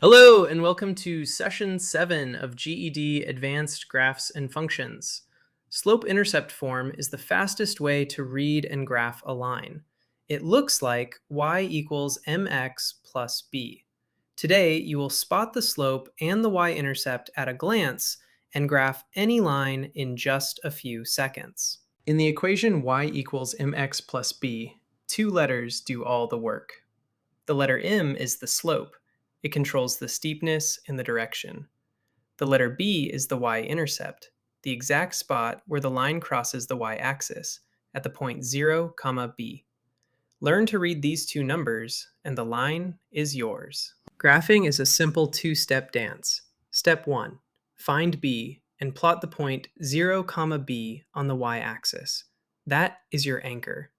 Hello, and welcome to Session 7 of GED Advanced Graphs and Functions. Slope-intercept form is the fastest way to read and graph a line. It looks like y equals mx plus b. Today, you will spot the slope and the y-intercept at a glance and graph any line in just a few seconds. In the equation y equals mx plus b, two letters do all the work. The letter m is the slope. It controls the steepness and the direction. The letter b is the y-intercept, the exact spot where the line crosses the y-axis, at the point 0, b. Learn to read these two numbers, and the line is yours. Graphing is a simple two-step dance. Step 1. Find b and plot the point 0, b on the y-axis. That is your anchor.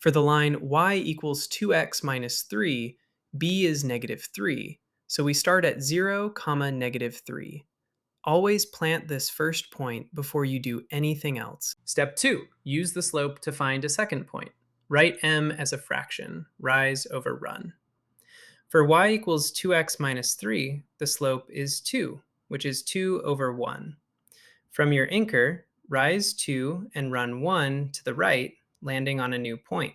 For the line y equals 2x minus 3, b is negative 3, so we start at 0, negative 3. Always plant this first point before you do anything else. Step 2. Use the slope to find a second point. Write m as a fraction, rise over run. For y equals 2x minus 3, the slope is 2, which is 2 over 1. From your anchor, rise 2 and run 1 to the right, landing on a new point.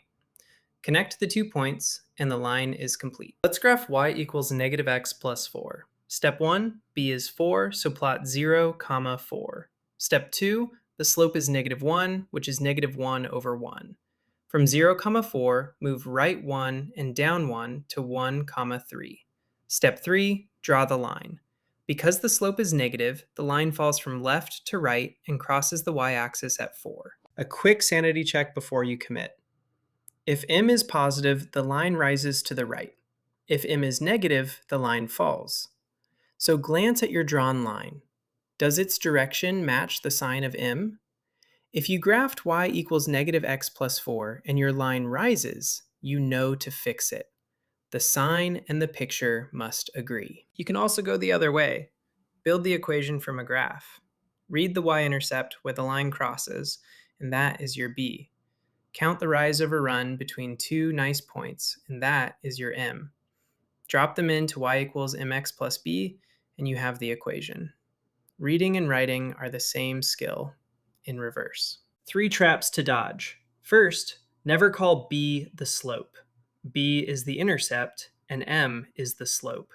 Connect the 2 points, and the line is complete. Let's graph y equals negative x plus 4. Step 1, b is 4, so plot 0, 4. Step 2, the slope is negative 1, which is negative 1 over 1. From 0, 4, move right 1 and down 1 to 1, 3. Step 3, draw the line. Because the slope is negative, the line falls from left to right and crosses the y-axis at 4. A quick sanity check before you commit. If m is positive, the line rises to the right. If m is negative, the line falls. So glance at your drawn line. Does its direction match the sign of m? If you graphed y equals negative x plus 4 and your line rises, you know to fix it. The sign and the picture must agree. You can also go the other way. Build the equation from a graph. Read the y-intercept where the line crosses, and that is your b. Count the rise over run between two nice points, and that is your m. Drop them into y equals mx plus b, and you have the equation. Reading and writing are the same skill, in reverse. 3 traps to dodge. First, never call b the slope. B is the intercept, and m is the slope.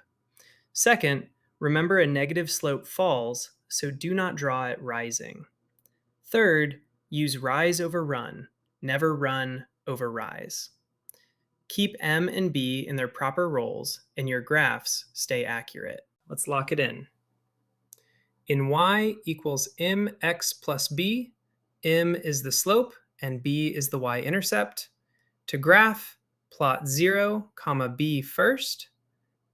Second, remember a negative slope falls, so do not draw it rising. Third, use rise over run. Never run over rise. Keep m and b in their proper roles, and your graphs stay accurate. Let's lock it in. In y equals mx plus b, m is the slope and b is the y-intercept. To graph, plot 0, b first,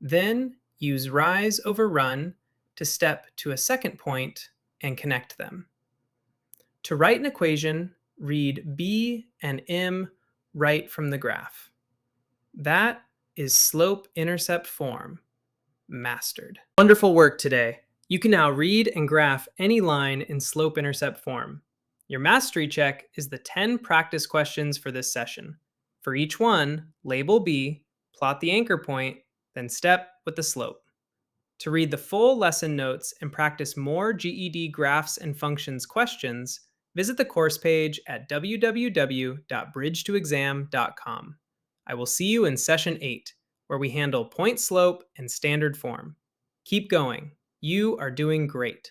then use rise over run to step to a second point and connect them. To write an equation, read b and m right from the graph. That is slope-intercept form, mastered. Wonderful work today. You can now read and graph any line in slope-intercept form. Your mastery check is the 10 practice questions for this session. For each one, label b, plot the anchor point, then step with the slope. To read the full lesson notes and practice more GED graphs and functions questions, visit the course page at www.bridgetoexam.com. I will see you in Session 8, where we handle point slope and standard form. Keep going. You are doing great.